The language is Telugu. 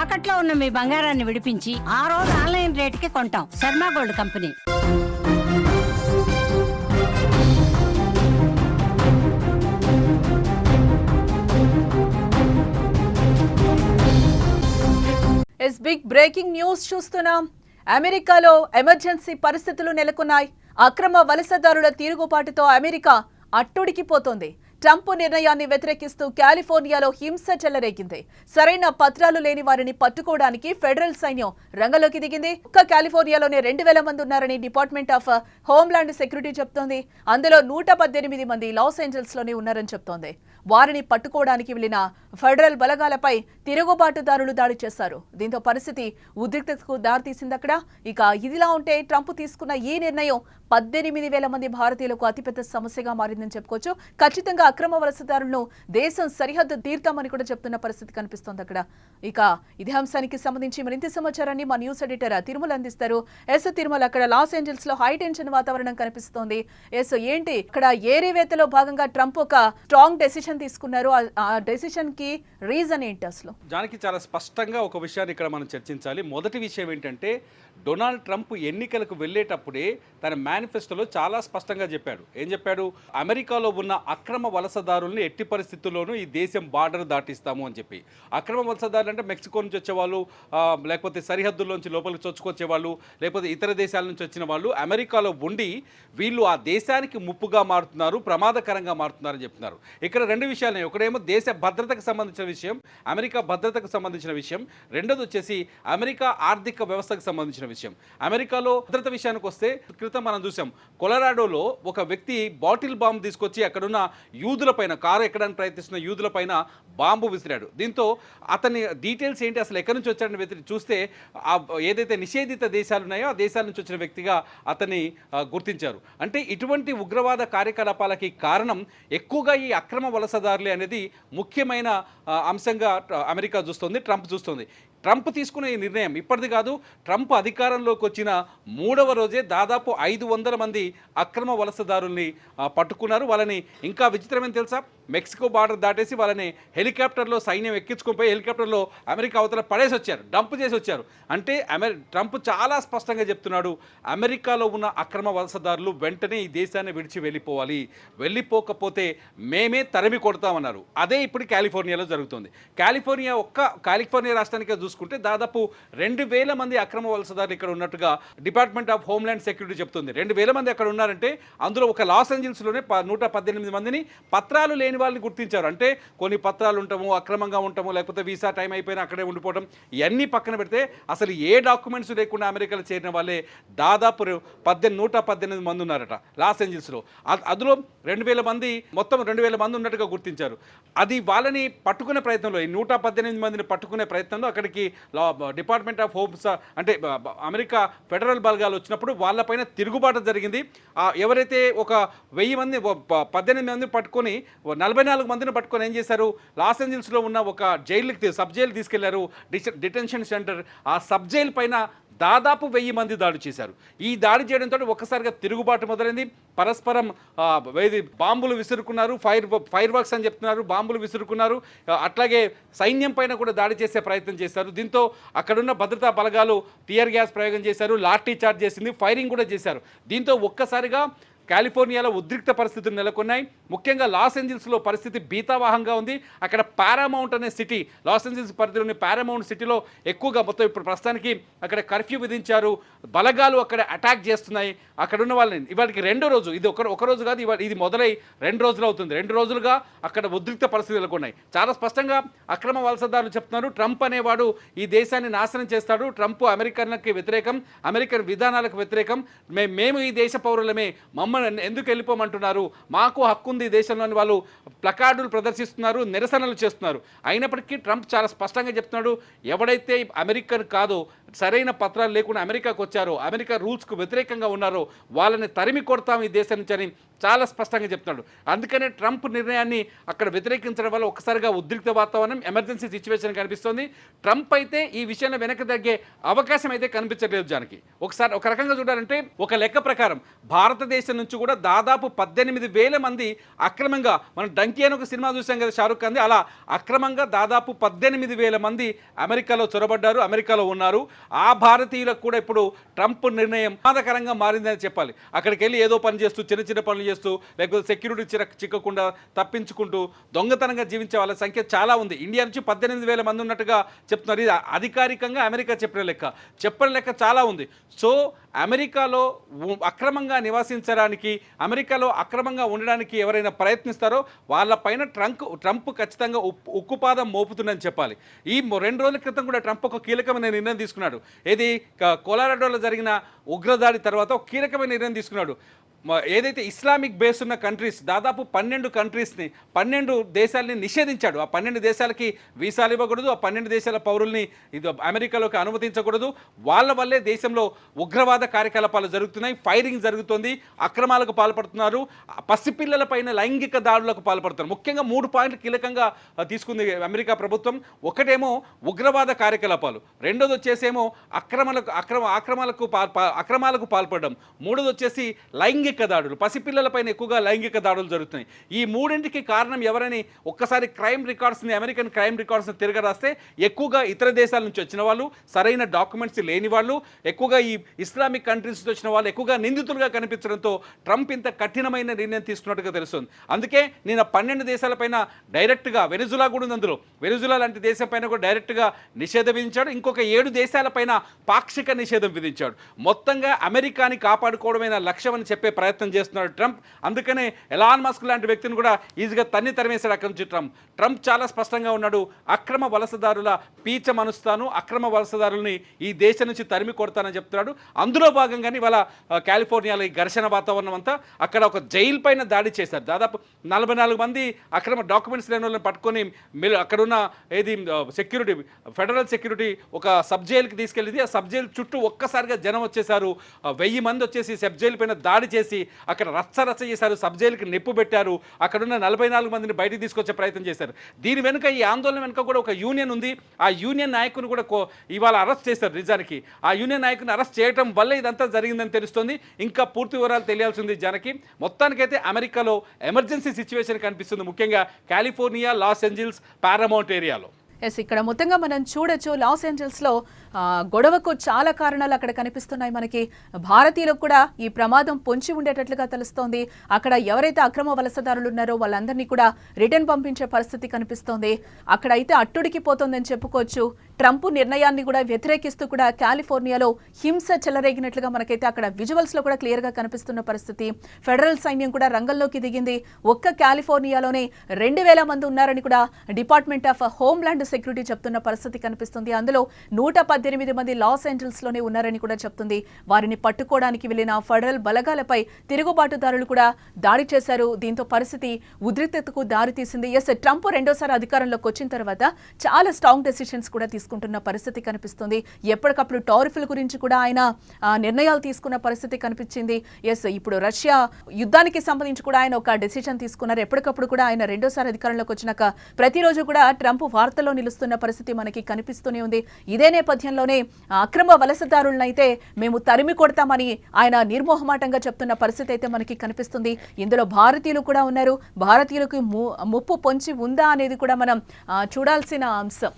తాకట్లో ఉన్న మీ బంగారాన్ని విడిపించి ఆ రోజు ఆన్లైన్ రేటుకి కొంటాం. Sharma gold company. Big breaking news చూస్తున్నాం. అమెరికాలో ఎమర్జెన్సీ పరిస్థితులు నెలకొన్నాయి. అక్రమ వలసదారుల తిరుగుబాటుతో అమెరికా అట్టుడికిపోతోంది. ట్రంప్ నిర్ణయాన్ని వ్యతిరేకిస్తూ కాలిఫోర్నియాలో హింస చెలరేగింది. సరైన పత్రాలు లేని వారిని పట్టుకోవడానికి ఫెడరల్ సైన్యం రంగంలోకి దిగింది. ఒక్క కాలిఫోర్నియాలోనే 2000 మంది ఉన్నారని డిపార్ట్మెంట్ ఆఫ్ హోమ్లాండ్ సెక్యూరిటీ చెప్తోంది. అందులో 118 మంది లాస్ ఏంజల్స్ లోనే ఉన్నారని చెప్తోంది. వారిని పట్టుకోవడానికి వెళ్లిన ఫెడరల్ బలగాలపై తిరుగుబాటుదారులు దాడి చేశారు. దీంతో పరిస్థితి ఉద్రిక్తతకు దారితీసింది అక్కడ. ఇక ఇదిలా ఉంటే ట్రంప్ తీసుకున్న ఈ నిర్ణయం 18,000 మంది భారతీయులకు అతిపెద్ద సమస్యగా మారిందని చెప్పుకోవచ్చు. ఖచ్చితంగా అక్రమ వలసదారులను దేశం సరిహద్దు తీర్తామని కూడా చెప్తున్న పరిస్థితి కనిపిస్తోంది అక్కడ. ఇక ఇదే అంశానికి సంబంధించి మరింత సమాచారాన్ని మా న్యూస్ ఎడిటర్ తిరుమల అందిస్తారు. తిరుమల, అక్కడ లాస్ ఏంజల్స్ లో హై టెన్షన్ వాతావరణం కనిపిస్తోంది. ఏంటి ఇక్కడ ఏరివేతలో భాగంగా ట్రంప్ ఒక స్ట్రాంగ్ డెసిషన్ తీసుకున్నారు. ఆ డెసిషన్ కి రీజన్ ఏంటి అసలు? దానికి చాలా స్పష్టంగా ఒక విషయాన్ని ఇక్కడ మనం చర్చించాలి. మొదటి విషయం ఏంటంటే, డొనాల్డ్ ట్రంప్ ఎన్నికలకు వెళ్ళేటప్పుడే తన మేనిఫెస్టోలో చాలా స్పష్టంగా చెప్పాడు. ఏం చెప్పాడు? అమెరికాలో ఉన్న అక్రమ వలసదారుల్ని ఎట్టి పరిస్థితుల్లోనూ ఈ దేశం బార్డర్ దాటిస్తాము అని చెప్పి. అక్రమ వలసదారులు అంటే మెక్సికో నుంచి వచ్చేవాళ్ళు, లేకపోతే సరిహద్దుల్లోంచి లోపలికి చొచ్చుకొచ్చేవాళ్ళు, లేకపోతే ఇతర దేశాల నుంచి వచ్చిన వాళ్ళు అమెరికాలో ఉండి వీళ్ళు ఆ దేశానికి ముప్పుగా మారుతున్నారు, ప్రమాదకరంగా మారుతున్నారని చెప్తున్నారు. ఇక్కడ రెండు విషయాలు. ఒకటేమో దేశ భద్రతకు సంబంధించిన విషయం, అమెరికా భద్రతకు సంబంధించిన విషయం. రెండోది వచ్చేసి అమెరికా ఆర్థిక వ్యవస్థకు సంబంధించిన విషయం. అమెరికాలో భద్రత విషయానికి వస్తే, క్రితం మనం చూసాం కొలరాడోలో ఒక వ్యక్తి బాటిల్ బాంబు తీసుకొచ్చి అక్కడున్న యూదుల పైన, కారు ఎక్కడానికి ప్రయత్నిస్తున్న యూదుల పైన బాంబు విసిరాడు. దీంతో అతని డీటెయిల్స్ ఏంటి, అసలు ఎక్కడి నుంచి వచ్చాడని చూస్తే ఏదైతే నిషేధిత దేశాలు ఉన్నాయో ఆ దేశాల నుంచి వచ్చిన వ్యక్తిగా అతన్ని గుర్తించారు. అంటే ఇటువంటి ఉగ్రవాద కార్యకలాపాలకి కారణం ఎక్కువగా ఈ అక్రమ వలసదారులే అనేది ముఖ్యమైన అంశంగా అమెరికా చూస్తుంది, ట్రంప్ చూస్తుంది. ట్రంప్ తీసుకున్న ఈ నిర్ణయం ఇప్పటిది కాదు. ట్రంప్ అధికారంలోకి వచ్చిన 3వ రోజే దాదాపు 500 మంది అక్రమ వలసదారుల్ని పట్టుకున్నారు. వాళ్ళని ఇంకా విచిత్రమని తెలుసా, మెక్సికో బార్డర్ దాటేసి వాళ్ళని హెలికాప్టర్లో సైన్యం ఎక్కించుకొని పోయి హెలికాప్టర్లో అమెరికా అవతల పడేసి వచ్చారు, డంప్ చేసి వచ్చారు. అంటే ట్రంప్ చాలా స్పష్టంగా చెప్తున్నాడు, అమెరికాలో ఉన్న అక్రమ వలసదారులు వెంటనే ఈ దేశాన్ని విడిచి వెళ్ళిపోవాలి, వెళ్ళిపోకపోతే మేమే తరిమి కొడతామన్నారు. అదే ఇప్పుడు కాలిఫోర్నియాలో జరుగుతుంది. కాలిఫోర్నియా రాష్ట్రానికే చూసుకుంటే దాదాపు 2000 మంది అక్రమ వలసదారులు ఇక్కడ ఉన్నట్టుగా డిపార్ట్మెంట్ ఆఫ్ హోమ్లాండ్ సెక్యూరిటీ చెప్తుంది. 2000 మంది అక్కడ ఉన్నారంటే అందులో ఒక లాస్ ఏంజల్స్లోనే 118 మందిని పత్రాలు లేని వాళ్ళని గుర్తించారు. అంటే కొన్ని పత్రాలు ఉంటాము, అక్రమంగా ఉంటాము, లేకపోతే వీసా టైం అయిపోయినా అక్కడే ఉండిపోవడం, ఇవన్నీ పక్కన పెడితే అసలు ఏ డాక్యుమెంట్స్ లేకుండా అమెరికాలో చేరిన వాళ్ళే దాదాపు 118 మంది ఉన్నారట లాస్ ఏంజల్స్లో. అందులో 2000 మంది, మొత్తం 2000 మంది ఉన్నట్టుగా గుర్తించారు. అది వాళ్ళని పట్టుకునే ప్రయత్నంలో, ఈ 118 మందిని పట్టుకునే ప్రయత్నంలో అక్కడికి డిపార్ట్మెంట్ ఆఫ్ హోమ్స్ అంటే అమెరికా ఫెడరల్ బలగాలు వచ్చినప్పుడు వాళ్ళపైన తిరుగుబాటు జరిగింది. ఎవరైతే ఒక 1000 మంది 18 మంది పట్టుకొని 44 మందిని పట్టుకొని ఏం చేశారు, లాస్ ఏంజల్స్లో ఉన్న ఒక సబ్ జైలు తీసుకెళ్లారు, డిటెన్షన్ సెంటర్. ఆ సబ్ జైలు పైన దాదాపు 1000 మంది దాడి చేశారు. ఈ దాడి చేయడంతో ఒక్కసారిగా తిరుగుబాటు మొదలైంది. పరస్పరం బాంబులు విసురుకున్నారు, ఫైర్ వర్క్స్ అని చెప్తున్నారు, బాంబులు విసురుకున్నారు. అట్లాగే సైన్యం పైన కూడా దాడి చేసే ప్రయత్నం చేశారు. దీంతో అక్కడున్న భద్రతా బలగాలు టియర్ గ్యాస్ ప్రయోగం చేశారు, లాఠీ చార్జ్ చేసింది, ఫైరింగ్ కూడా చేశారు. దీంతో ఒక్కసారిగా కాలిఫోర్నియాలో ఉద్రిక్త పరిస్థితులు నెలకొన్నాయి. ముఖ్యంగా లాస్ ఏంజల్స్లో పరిస్థితి భీతావహంగా ఉంది. అక్కడ పారామౌంట్ అనే సిటీ, లాస్ ఏంజల్స్ పరిధిలోని పారామౌంట్ సిటీలో ఎక్కువగా మొత్తం ఇప్పుడు ప్రస్తుతానికి అక్కడ కర్ఫ్యూ విధించారు. బలగాలు అక్కడ అటాక్ చేస్తున్నాయి. అక్కడ ఉన్న వాళ్ళని ఇవాళకి 2వ రోజు, ఇది ఒక రోజు కాదు, ఇది మొదలై 2 రోజులు అవుతుంది. 2 రోజులుగా అక్కడ ఉద్రిక్త పరిస్థితులు నెలకొన్నాయి. చాలా స్పష్టంగా అక్రమ వలసదారులు చెప్తున్నారు, ట్రంప్ అనేవాడు ఈ దేశాన్ని నాశనం చేస్తాడు, ట్రంప్ అమెరికన్లకి వ్యతిరేకం, అమెరికన్ విధానాలకు వ్యతిరేకం, మేము ఈ దేశ పౌరులమే, ఎందుకు వెళ్ళిపోమంటున్నారు, మాకు హక్కు ఉంది దేశంలోని వాళ్ళు ప్లకార్డులు ప్రదర్శిస్తున్నారు, నిరసనలు చేస్తున్నారు. అయినప్పటికీ ట్రంప్ చాలా స్పష్టంగా చెప్తున్నాడు, ఎవడైతే అమెరికన్ కాదో సరైన పత్రాలు లేకుండా అమెరికాకు వచ్చారో, అమెరికా రూల్స్కు వ్యతిరేకంగా ఉన్నారో వాళ్ళని తరిమి కొడతాం ఈ దేశం నుంచి అని చాలా స్పష్టంగా చెప్తున్నాడు. అందుకనే ట్రంప్ నిర్ణయాన్ని అక్కడ వ్యతిరేకించడం వల్ల ఒక్కసారిగా ఉద్రిక్త వాతావరణం, ఎమర్జెన్సీ సిచ్యువేషన్ కనిపిస్తోంది. ట్రంప్ అయితే ఈ విషయంలో వెనక్కి తగ్గే అవకాశం అయితే కనిపించట్లేదు. జానికి ఒకసారి ఒక రకంగా చూడాలంటే ఒక లెక్క ప్రకారం భారతదేశం నుంచి కూడా దాదాపు 18,000 మంది అక్రమంగా, మనం డంకీ అని ఒక సినిమా చూసాం కదా షారుఖ్ ఖాన్ది, అలా అక్రమంగా దాదాపు 18,000 మంది అమెరికాలో చొరబడ్డారు, అమెరికాలో ఉన్నారు. ఆ భారతీయులకు కూడా ఇప్పుడు ట్రంప్ నిర్ణయం ప్రమాదకరంగా మారిందని చెప్పాలి. అక్కడికి వెళ్ళి ఏదో పని చేస్తూ, చిన్న చిన్న పనులు చేస్తూ, లేకపోతే సెక్యూరిటీ చిక్కకుండా తప్పించుకుంటూ దొంగతనంగా జీవించే వాళ్ళ సంఖ్య చాలా ఉంది. ఇండియా నుంచి 18,000 మంది ఉన్నట్టుగా చెప్తున్నారు. ఇది అధికారికంగా అమెరికా చెప్పిన లెక్క చాలా ఉంది. సో అమెరికాలో అక్రమంగా నివసించడానికి, అమెరికాలో అక్రమంగా ఉండడానికి ఎవరైనా ప్రయత్నిస్తారో వాళ్ళపైన ట్రంప్ ఖచ్చితంగా ఉక్కుపాదం మోపుతుందని చెప్పాలి. ఈ 2 రోజుల క్రితం కూడా ట్రంప్ ఒక కీలకమైన నిర్ణయం తీసుకున్నాడు. ఏది కొలరాడోలో జరిగిన ఉగ్రదాడి తర్వాత ఒక కీలకమైన నిర్ణయం తీసుకున్నాడు. ఏదైతే ఇస్లామిక్ బేస్ ఉన్న కంట్రీస్, దాదాపు 12 దేశాలని నిషేధించాడు. ఆ 12 దేశాలకి వీసాలు ఇవ్వకూడదు, ఆ 12 దేశాల పౌరుల్ని ఇది అమెరికాలోకి అనుమతించకూడదు. వాళ్ళ వల్లే దేశంలో ఉగ్రవాద కార్యకలాపాలు జరుగుతున్నాయి, ఫైరింగ్ జరుగుతుంది, అక్రమాలకు పాల్పడుతున్నారు, పసిపిల్లల పైన లైంగిక దాడులకు పాల్పడుతున్నారు. ముఖ్యంగా 3 పాయింట్లు కీలకంగా తీసుకుంది అమెరికా ప్రభుత్వం. ఒకటేమో ఉగ్రవాద కార్యకలాపాలు, రెండోది వచ్చేసేమో అక్రమాలకు పాల్పడడం, మూడోది వచ్చేసి లైంగిక దాడులు, పసిపిల్లలపైన ఎక్కువగా లైంగిక దాడులు జరుగుతున్నాయి. ఈ 3ంటికి కారణం ఎవరని ఒక్కసారి అమెరికన్ క్రైమ్ రికార్డ్స్ని తిరగరాస్తే ఎక్కువగా ఇతర దేశాల నుంచి వచ్చిన వాళ్ళు, సరైన డాక్యుమెంట్స్ లేని వాళ్ళు, ఎక్కువగా ఈ ఇస్లామిక్ కంట్రీస్ నుంచి వచ్చిన వాళ్ళు ఎక్కువగా నిందితులుగా కనిపించడంతో ట్రంప్ ఇంత కఠినమైన నిర్ణయం తీసుకున్నట్టుగా తెలుస్తుంది. అందుకే నేను 12 దేశాలపైన డైరెక్ట్గా, వెనిజులా కూడా ఉంది అందులో, వెనిజులా లాంటి దేశం పైన కూడా డైరెక్ట్గా నిషేధం విధించాడు. ఇంకొక 7 దేశాలపైన పాక్షిక నిషేధం విధించాడు. మొత్తంగా అమెరికాని కాపాడుకోవడమైన లక్ష్యం అని చెప్పే ప్రయత్నం చేస్తున్నాడు ట్రంప్. అందుకనే ఎలాన్ మస్క్ లాంటి వ్యక్తిని కూడా ఈజీగా తరిమేశాడు అక్కడి నుంచి ట్రంప్ చాలా స్పష్టంగా ఉన్నాడు. అక్రమ వలసదారుల పీచ మనుస్తాను, అక్రమ వలసదారుల్ని ఈ దేశం నుంచి తరిమి కొడతానని చెప్తున్నాడు. అందులో భాగంగానే ఇవాళ కాలిఫోర్నియాలో ఈ ఘర్షణ వాతావరణం అంతా, అక్కడ ఒక జైలు పైన దాడి చేశారు. దాదాపు 44 మంది అక్రమ డాక్యుమెంట్స్ లేని వాళ్ళని పట్టుకొని అక్కడున్న సెక్యూరిటీ, ఫెడరల్ సెక్యూరిటీ ఒక సబ్ జైలుకి తీసుకెళ్ళింది. ఆ సబ్ జైలు చుట్టూ ఒక్కసారిగా జనం వచ్చేసారు. 1000 మంది వచ్చేసి సబ్ జైలు పైన దాడి చేసి అక్కడ రచ్చ చేశారు, సబ్ జైలుకి నిప్పు పెట్టారు, అక్కడున్న 44 మందిని బయటికి తీసుకొచ్చే ప్రయత్నం చేశారు. దీని వెనుక, ఈ ఆందోళన వెనుక కూడా ఒక యూనియన్ ఉంది. ఆ యూనియన్ నాయకుని కూడా ఇవాళ అరెస్ట్ చేశారు. నిజానికి ఆ యూనియన్ నాయకుని అరెస్ట్ చేయడం వల్ల ఇదంతా జరిగిందని తెలుస్తుంది. ఇంకా పూర్తి వివరాలు తెలియాల్సింది జానకి. మొత్తానికైతే అమెరికాలో ఎమర్జెన్సీ సిచ్యువేషన్ కనిపిస్తుంది, ముఖ్యంగా కాలిఫోర్నియా, లాస్ ఏంజల్స్, పారామౌంట్ ఏరియాలో. ఇక్కడ మొత్తంగా మనం చూడొచ్చు, లాస్ ఏంజల్స్లో గొడవకు చాలా కారణాలు అక్కడ కనిపిస్తున్నాయి మనకి. భారతీయులకు కూడా ఈ ప్రమాదం పొంచి ఉండేటట్లుగా తెలుస్తోంది. అక్కడ ఎవరైతే అక్రమ వలసదారులు ఉన్నారో వాళ్ళందరినీ కూడా రిటర్న్ పంపించే పరిస్థితి కనిపిస్తోంది. అక్కడ అయితే అట్టుడికి పోతుందని చెప్పుకోవచ్చు. ట్రంప్ నిర్ణయాన్ని కూడా వ్యతిరేకిస్తూ కూడా కాలిఫోర్నియాలో హింస చెలరేగినట్లుగా మనకైతే అక్కడ విజువల్స్లో కూడా క్లియర్గా కనిపిస్తున్న పరిస్థితి. ఫెడరల్ సైన్యం కూడా రంగంలోకి దిగింది. ఒక్క కాలిఫోర్నియాలోనే 2,000 మంది ఉన్నారని కూడా డిపార్ట్మెంట్ ఆఫ్ హోమ్లాండ్ సెక్యూరిటీ చెప్తున్న పరిస్థితి కనిపిస్తుంది. అందులో 118 మంది లాస్ ఏంజల్స్లోనే ఉన్నారని కూడా చెప్తుంది. వారిని పట్టుకోవడానికి వెళ్లిన ఫెడరల్ బలగాలపై తిరుగుబాటుదారులు కూడా దాడి చేశారు. దీంతో పరిస్థితి ఉద్రిక్తతకు దారితీసింది. ట్రంప్ రెండోసారి అధికారంలోకి వచ్చిన తర్వాత చాలా స్ట్రాంగ్ డెసిషన్స్ కూడా తీసుకుంటున్న పరిస్థితి కనిపిస్తుంది. ఎప్పటికప్పుడు టారిఫ్ల గురించి కూడా ఆయన నిర్ణయాలు తీసుకున్న పరిస్థితి కనిపించింది. ఇప్పుడు రష్యా యుద్ధానికి సంబంధించి కూడా ఆయన ఒక డెసిషన్ తీసుకున్నారు. ఎప్పటికప్పుడు కూడా ఆయన రెండోసారి అధికారంలోకి వచ్చినాక ప్రతిరోజు కూడా ట్రంప్ వార్తల్లో నిలుస్తున్న పరిస్థితి మనకి కనిపిస్తూనే ఉంది. ఇదే నేపథ్యంలోనే అక్రమ వలసదారులనైతే మేము తరిమి కొడతామని ఆయన నిర్మోహమాటంగా చెప్తున్న పరిస్థితి అయితే మనకి కనిపిస్తుంది. ఇందులో భారతీయులు కూడా ఉన్నారు. భారతీయులకు ముప్పు పొంచి ఉందా అనేది కూడా మనం చూడాల్సిన అంశం.